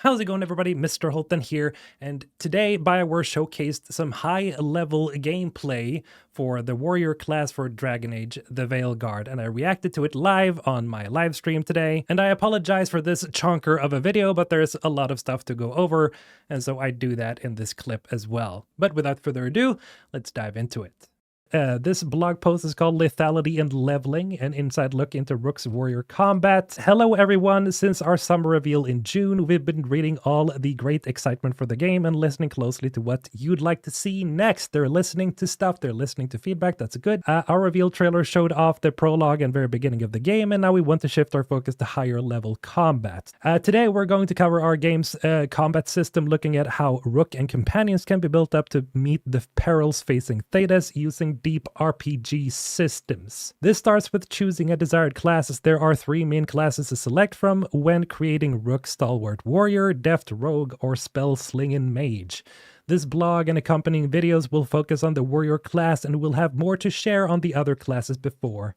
How's it going, everybody? Mr. Holton here, and today BioWare showcased some high-level gameplay for the warrior class for Dragon Age, the Veilguard, and I reacted to it live on my live stream today, and I apologize for this chonker of a video, but there's a lot of stuff to go over, and so I do that in this clip as well. But without further ado, let's dive into it. This blog post is called Lethality and Leveling, an inside look into Rook's warrior combat. Hello everyone, since our summer reveal in June, we've been reading all the great excitement for the game and listening closely to what you'd like to see next. They're listening to stuff, they're listening to feedback, that's good. Our reveal trailer showed off the prologue and very beginning of the game, and now we want to shift our focus to higher level combat. Today we're going to cover our game's combat system, looking at how Rook and companions can be built up to meet the perils facing Thedas using deep RPG systems. This starts with choosing a desired class, as there are three main classes to select from when creating Rook: Stalwart Warrior, Deft Rogue, or Spell-Slinging Mage. This blog and accompanying videos will focus on the warrior class, and we'll have more to share on the other classes before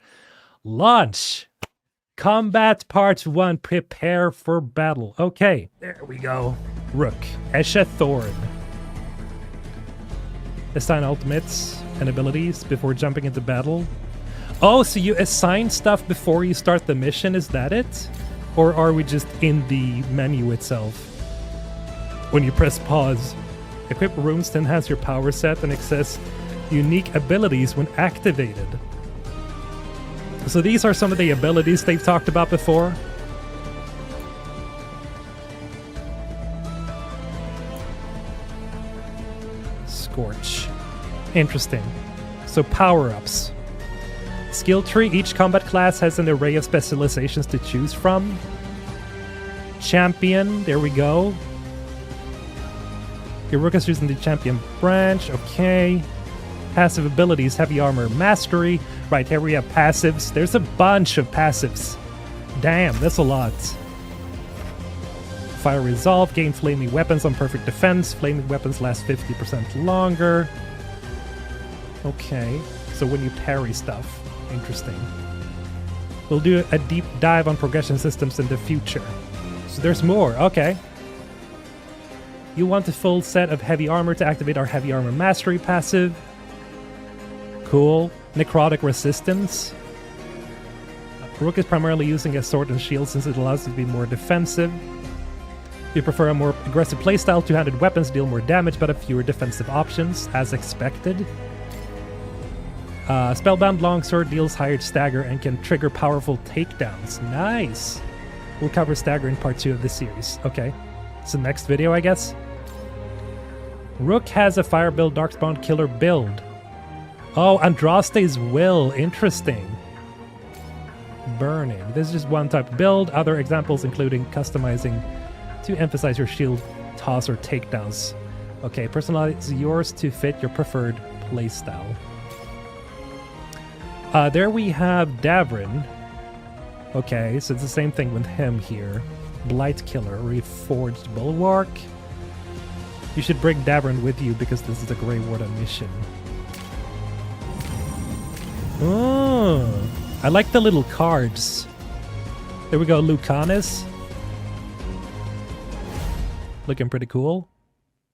launch. Combat Part 1, prepare for battle. Okay, there we go. Rook, Esha Thorn. Assign ultimates and abilities before jumping into battle. Oh, so you assign stuff before you start the mission, is that it? Or are we just in the menu itself? When you press pause, equip runes to enhance your power set and access unique abilities when activated. So these are some of the abilities they've talked about before. Scorch. Interesting. So power-ups. Skill tree. Each combat class has an array of specializations to choose from. Champion. There we go. Your Rook is using the champion branch. Okay. Passive abilities. Heavy armor mastery. Right, here we have passives. There's a bunch of passives. Damn, that's a lot. Fire Resolve, gain flaming weapons on perfect defense. Flaming weapons last 50% longer. Okay, so when you parry stuff. Interesting. We'll do a deep dive on progression systems in the future. So there's more, okay. You want a full set of heavy armor to activate our heavy armor mastery passive. Cool. Necrotic resistance. Rook is primarily using a sword and shield since it allows you to be more defensive. You prefer a more aggressive playstyle. Two-handed weapons deal more damage but have fewer defensive options, as expected. Spellbound Longsword deals higher stagger and can trigger powerful takedowns. Nice! We'll cover stagger in part 2 of this series. Okay. It's the next video, I guess. Rook has a fire build, Darkspawn Killer build. Oh, Andraste's Will. Interesting. Burning. This is just one type build. Other examples including customizing to emphasize your shield toss or takedowns. Okay, personalize yours to fit your preferred playstyle. There we have Davrin. Okay, so it's the same thing with him here. Blight Killer, Reforged Bulwark. You should bring Davrin with you because this is a Grey Warden mission. Oh, I like the little cards. There we go, Lucanus. Looking pretty cool.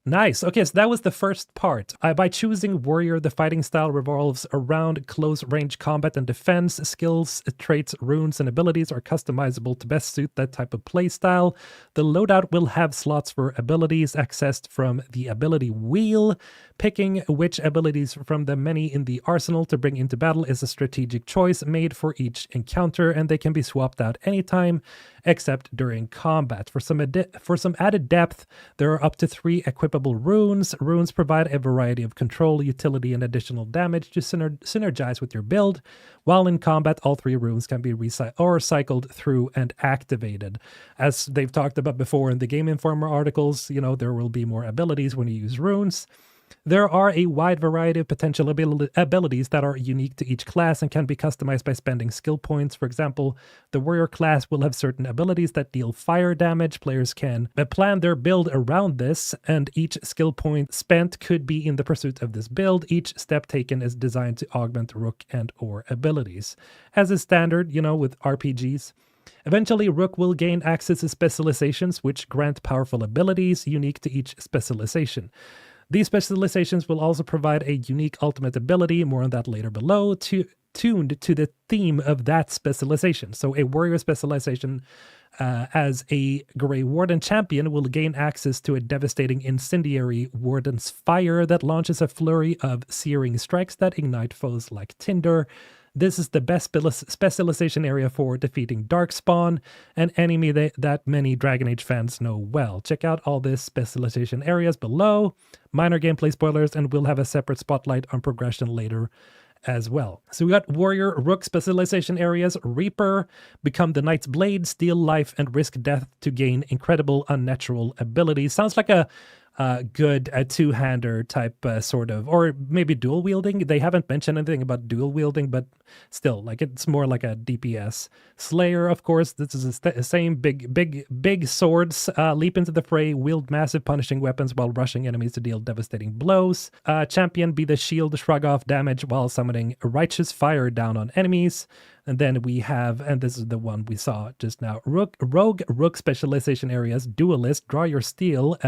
Nice. Okay, so that was the first part. By choosing Warrior, the fighting style revolves around close-range combat and defense. Skills, traits, runes, and abilities are customizable to best suit that type of playstyle. The loadout will have slots for abilities accessed from the ability wheel. Picking which abilities from the many in the arsenal to bring into battle is a strategic choice made for each encounter, and they can be swapped out anytime except during combat. For some added depth, there are up to 3 equipable runes. Runes provide a variety of control, utility, and additional damage to synergize with your build. While in combat, all 3 runes can be cycled through and activated. As they've talked about before in the Game Informer articles, you know, there will be more abilities when you use runes. There are a wide variety of potential abilities that are unique to each class and can be customized by spending skill points. For example, the warrior class will have certain abilities that deal fire damage. Players can plan their build around this, and each skill point spent could be in the pursuit of this build. Each step taken is designed to augment rook and or abilities. As is standard, you know, with RPGs, Eventually, Rook will gain access to specializations, which grant powerful abilities unique to each specialization. These specializations will also provide a unique ultimate ability, more on that later below, tuned to the theme of that specialization. So a warrior specialization as a Grey Warden champion will gain access to a devastating incendiary Warden's Fire that launches a flurry of searing strikes that ignite foes like tinder. This is the best specialization area for defeating Darkspawn, an enemy that many Dragon Age fans know well. Check out all these specialization areas below. Minor gameplay spoilers, and we'll have a separate spotlight on progression later as well. So we got Warrior, Rook specialization areas. Reaper, become the Knight's Blade, steal life, and risk death to gain incredible unnatural abilities. Sounds like a good two-hander type sort of, or maybe dual wielding. They haven't mentioned anything about dual wielding, but still, like it's more like a DPS. Slayer, of course, this is the same big swords, leap into the fray, wield massive punishing weapons while rushing enemies to deal devastating blows. Champion, be the shield, shrug off damage while summoning righteous fire down on enemies. And then we have, and this is the one we saw just now, Rogue, Rook specialization areas. Duelist, draw your steel,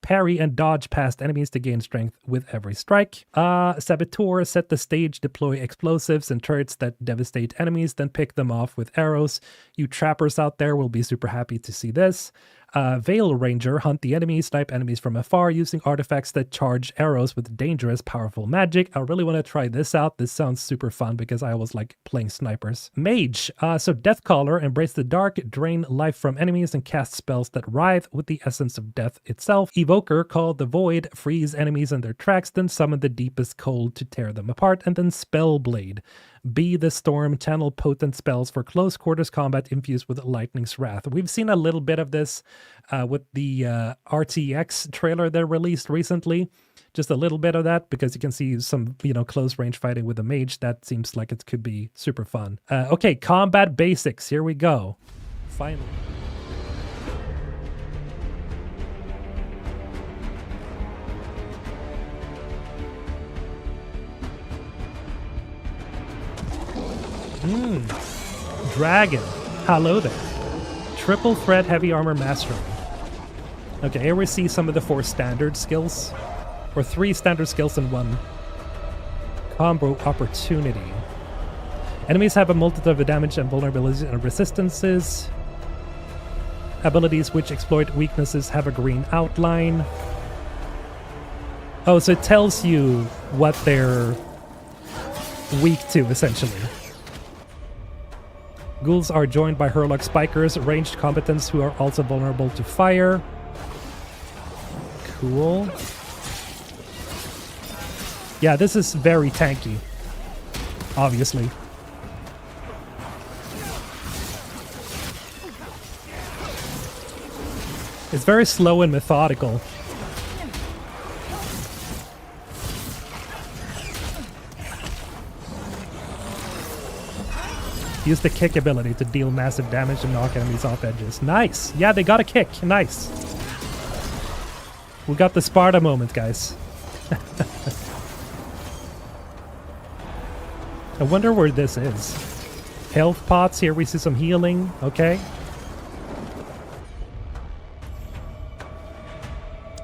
parry and dodge past enemies to gain strength with every strike. Saboteur, set the stage, deploy explosives and turrets that devastate enemies, then pick them off with arrows. You trappers out there will be super happy to see this. Veil Ranger, hunt the enemy, snipe enemies from afar using artifacts that charge arrows with dangerous, powerful magic. I really want to try this out. This sounds super fun because I always like playing snipers. Mage, so Deathcaller, embrace the dark, drain life from enemies, and cast spells that writhe with the essence of death itself. Evoker, call the void, freeze enemies in their tracks, then summon the deepest cold to tear them apart, and then Spellblade. Be the storm, channel potent spells for close quarters combat infused with lightning's wrath. We've seen a little bit of this with the RTX trailer that released recently. Just a little bit of that because you can see some, close range fighting with a mage. That seems like it could be super fun. Okay, combat basics. Here we go. Finally. Dragon. Hello there. Triple threat heavy armor mastery. Okay, here we see some of the 4 standard skills. Or 3 standard skills in one. Combo opportunity. Enemies have a multitude of damage and vulnerabilities and resistances. Abilities which exploit weaknesses have a green outline. Oh, so it tells you what they're weak to, essentially. Ghouls are joined by Hurlock Spikers, ranged combatants who are also vulnerable to fire. Cool. Yeah, this is very tanky, obviously. It's very slow and methodical. Use the kick ability to deal massive damage and knock enemies off edges. Nice! Yeah, they got a kick. Nice. We got the Sparta moment, guys. I wonder where this is. Health pots. Here we see some healing. Okay.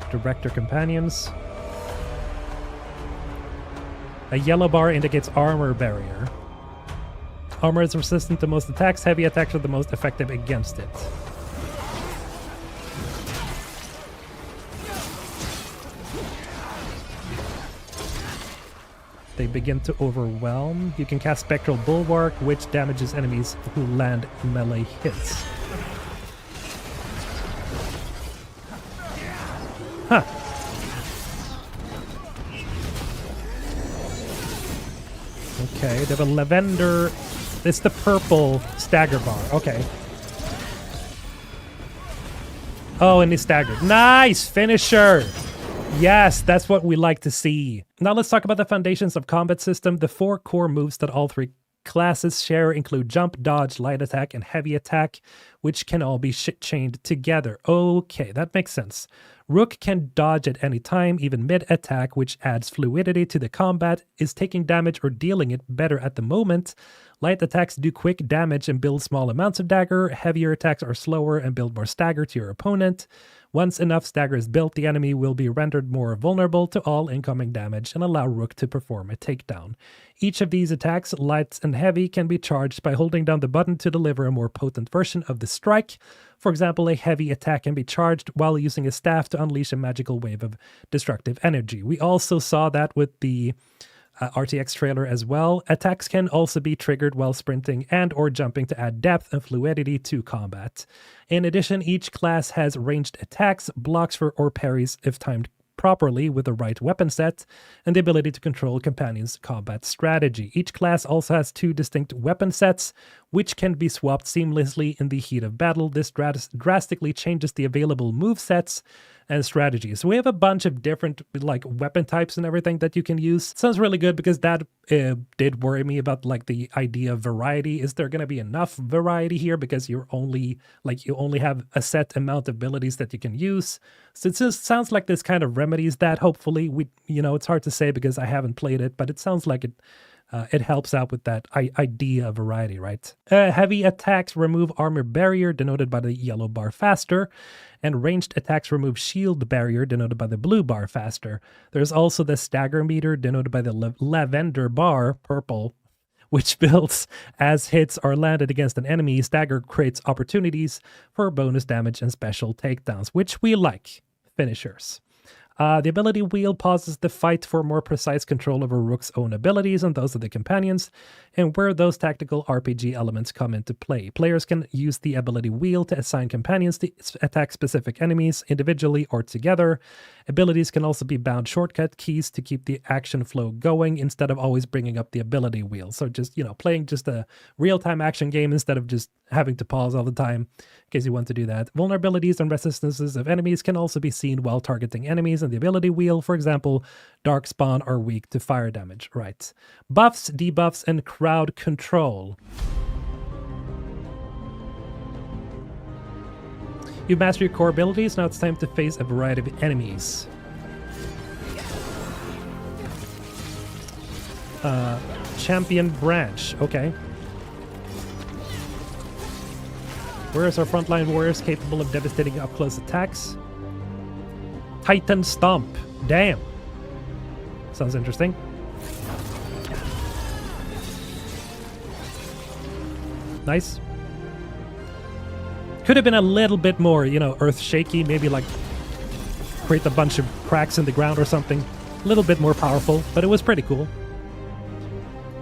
Director companions. A yellow bar indicates armor barrier. Armor is resistant to most attacks. Heavy attacks are the most effective against it. They begin to overwhelm. You can cast Spectral Bulwark, which damages enemies who land melee hits. Huh. Okay, they have a lavender. It's the purple stagger bar. Okay. Oh, and he staggered. Nice! Finisher! Yes, that's what we like to see. Now let's talk about the foundations of combat system. The 4 core moves that all 3 classes share include jump, dodge, light attack, and heavy attack. which can all be chained together. Okay, that makes sense. Rook can dodge at any time, even mid-attack, which adds fluidity to the combat, is taking damage or dealing it better at the moment. Light attacks do quick damage and build small amounts of dagger. Heavier attacks are slower and build more stagger to your opponent. Once enough stagger is built, the enemy will be rendered more vulnerable to all incoming damage and allow Rook to perform a takedown. Each of these attacks, light and heavy, can be charged by holding down the button to deliver a more potent version of the strike. For example, a heavy attack can be charged while using a staff to unleash a magical wave of destructive energy. We also saw that with the RTX trailer as well. Attacks can also be triggered while sprinting and or jumping to add depth and fluidity to combat. In addition, each class has ranged attacks, blocks for or parries if timed properly with the right weapon set, and the ability to control companions' combat strategy. Each class also has 2 distinct weapon sets, which can be swapped seamlessly in the heat of battle. This drastically changes the available move sets and strategies. So we have a bunch of different like weapon types and everything that you can use. Sounds really good because that did worry me about like the idea of variety. Is there going to be enough variety here because you only have a set amount of abilities that you can use? So it just sounds like this kind of remedies that. Hopefully, it's hard to say because I haven't played it, but it sounds like it helps out with that idea of variety, right? Heavy attacks remove armor barrier, denoted by the yellow bar faster, and ranged attacks remove shield barrier, denoted by the blue bar faster. There's also the stagger meter, denoted by the lavender bar, purple, which builds as hits are landed against an enemy. Stagger creates opportunities for bonus damage and special takedowns, which we like. Finishers. The ability wheel pauses the fight for more precise control over Rook's own abilities and those of the companions, and where those tactical RPG elements come into play. Players can use the ability wheel to assign companions to attack specific enemies individually or together. Abilities can also be bound shortcut keys to keep the action flow going instead of always bringing up the ability wheel. So just, playing just a real-time action game instead of just having to pause all the time in case you want to do that. Vulnerabilities and resistances of enemies can also be seen while targeting enemies in the ability wheel. For example, Dark Spawn are weak to fire damage. Right. Buffs, debuffs, and crowd control. You've mastered your core abilities, now it's time to face a variety of enemies. Champion branch, okay. Whereas our frontline warriors capable of devastating up-close attacks. Titan Stomp, damn. Sounds interesting. Nice. Could have been a little bit more, earth shaky, maybe like create a bunch of cracks in the ground or something. A little bit more powerful, but it was pretty cool.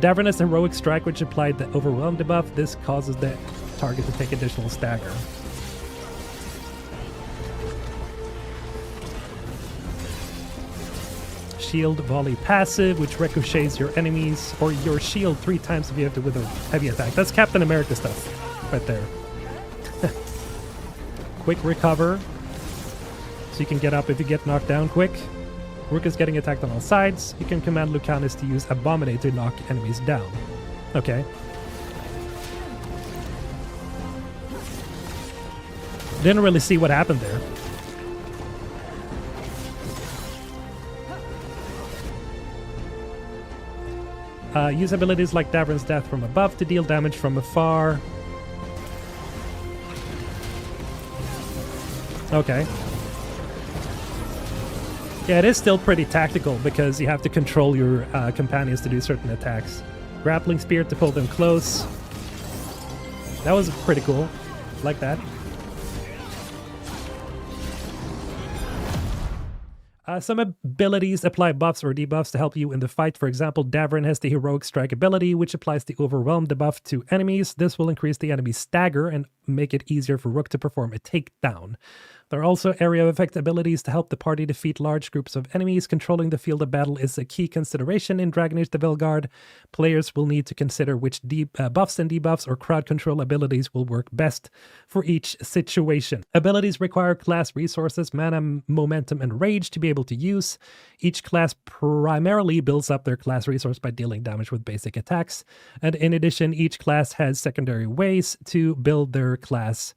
Davernus Heroic Strike, which applied the Overwhelm debuff. This causes the target to take additional stagger. Shield Volley passive, which ricochets your enemies or your shield 3 times if you have to with a heavy attack. That's Captain America stuff right there. Quick recover, so you can get up if you get knocked down quick. Rook is getting attacked on all sides. You can command Lucanus to use Abominate to knock enemies down. Okay. Didn't really see what happened there. Use abilities like Davern's Death from above to deal damage from afar. Okay. Yeah, it is still pretty tactical because you have to control your companions to do certain attacks. Grappling Spear to pull them close. That was pretty cool. Like that. Some abilities apply buffs or debuffs to help you in the fight. For example, Davern has the Heroic Strike ability, which applies the Overwhelm debuff to enemies. This will increase the enemy's stagger and make it easier for Rook to perform a takedown. There are also area of effect abilities to help the party defeat large groups of enemies. Controlling the field of battle is a key consideration in Dragon Age: The Veilguard. Players will need to consider which buffs and debuffs or crowd control abilities will work best for each situation. Abilities require class resources, mana, momentum, and rage to be able to use. Each class primarily builds up their class resource by dealing damage with basic attacks. And in addition, each class has secondary ways to build their class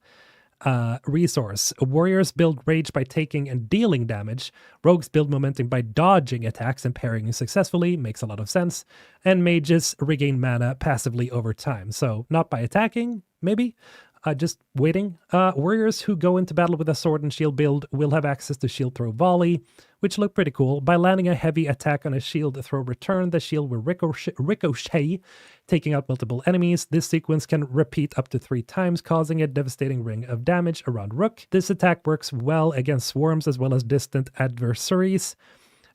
resource. Warriors build rage by taking and dealing damage. Rogues build momentum by dodging attacks and parrying successfully. Makes a lot of sense. And mages regain mana passively over time. So not by attacking, maybe. Just waiting. Warriors who go into battle with a sword and shield build will have access to shield throw volley, which look pretty cool. By landing a heavy attack on a shield throw return, the shield will ricochet, taking out multiple enemies. This sequence can repeat up to 3 times, causing a devastating ring of damage around Rook. This attack works well against swarms as well as distant adversaries.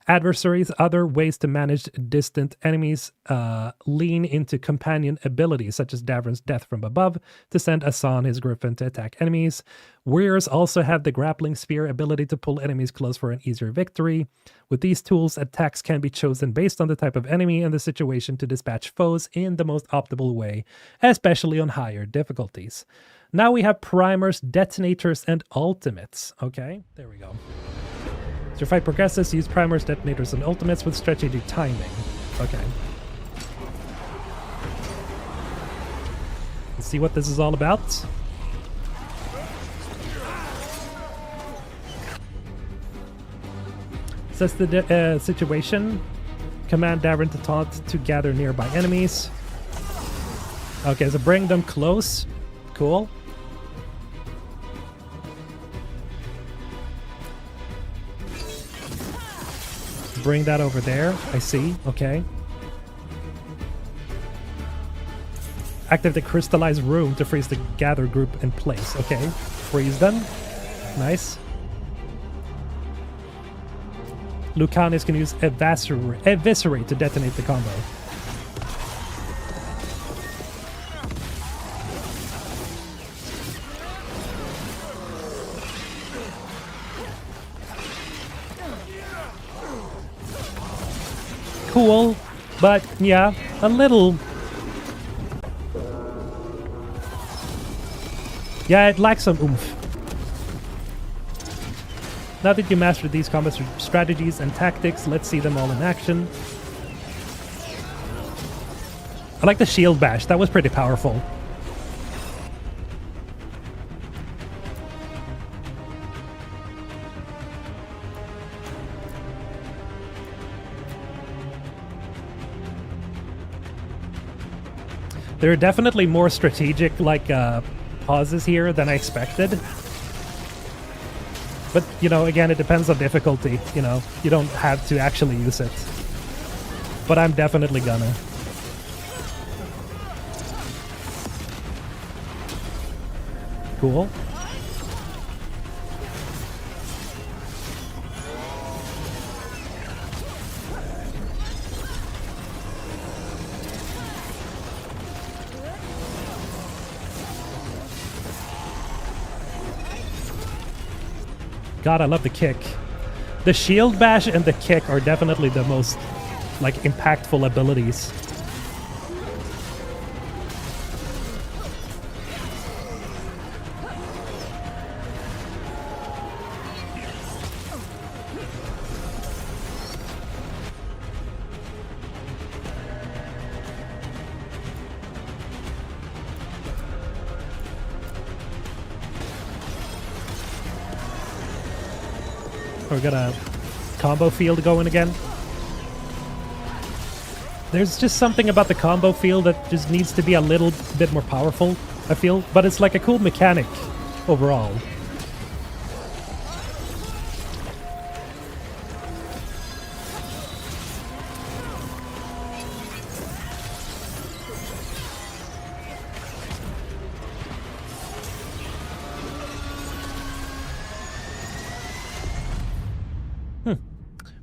Other ways to manage distant enemies lean into companion abilities, such as Davron's Death from Above, to send Asan, his griffin, to attack enemies. Warriors also have the Grappling Spear ability to pull enemies close for an easier victory. With these tools, attacks can be chosen based on the type of enemy and the situation to dispatch foes in the most optimal way, especially on higher difficulties. Now we have primers, detonators, and ultimates. Okay, there we go. As your fight progresses, use primers, detonators, and ultimates with strategic timing. Okay. Let's see what this is all about. Says the situation. Command Davron to taunt to gather nearby enemies. Okay, so bring them close. Cool. Bring that over there. I see. Okay. Activate the crystallized room to freeze the gather group in place. Okay. Freeze them. Nice. Lucanus can use Eviscerate to detonate the combo. Cool, but yeah, a little. Yeah, it lacks some oomph. Now that you mastered these combat strategies and tactics, let's see them all in action. I like the shield bash, that was pretty powerful. There are definitely more strategic, pauses here than I expected. But, again, it depends on difficulty, You don't have to actually use it. But I'm definitely gonna. Cool. God, I love the kick. The shield bash and the kick are definitely the most, impactful abilities. We got a combo field going again. There's just something about the combo field that just needs to be a little bit more powerful, I feel. But it's like a cool mechanic overall.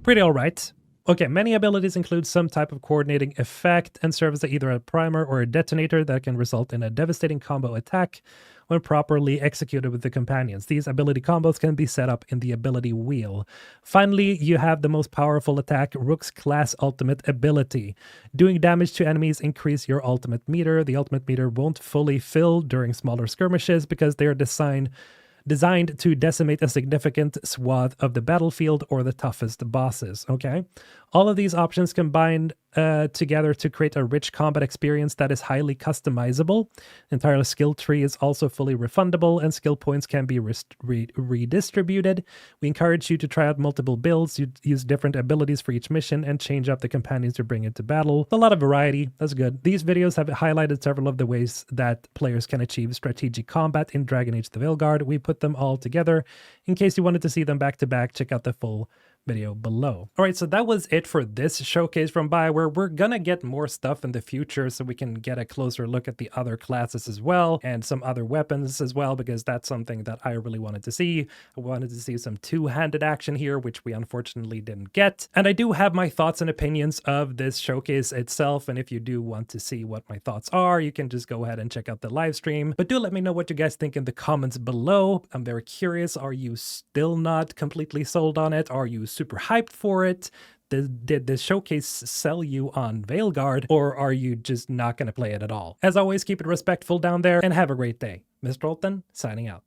Pretty alright. Okay, many abilities include some type of coordinating effect and serve as either a primer or a detonator that can result in a devastating combo attack when properly executed with the companions. These ability combos can be set up in the ability wheel. Finally, you have the most powerful attack, Rook's class ultimate ability. Doing damage to enemies increase your ultimate meter. The ultimate meter won't fully fill during smaller skirmishes because they are designed to decimate a significant swath of the battlefield or the toughest bosses, okay? All of these options combined together to create a rich combat experience that is highly customizable. The entire skill tree is also fully refundable, and skill points can be redistributed. We encourage you to try out multiple builds, use different abilities for each mission, and change up the companions to bring it to battle. A lot of variety, that's good. These videos have highlighted several of the ways that players can achieve strategic combat in Dragon Age the Veilguard. We put them all together. In case you wanted to see them back to back, check out the full video below. All right, so that was it for this showcase from BioWare. We're gonna get more stuff in the future so we can get a closer look at the other classes as well and some other weapons as well, because that's something that I really wanted to see. I wanted to see some two-handed action here, which we unfortunately didn't get. And I do have my thoughts and opinions of this showcase itself, and if you do want to see what my thoughts are, you can just go ahead and check out the live stream. But do let me know what you guys think in the comments below. I'm very curious. Are you still not completely sold on it? Are you super hyped for it? Did this showcase sell you on Veilguard, or are you just not going to play it at all? As always, keep it respectful down there and have a great day. Mr. Olton, signing out.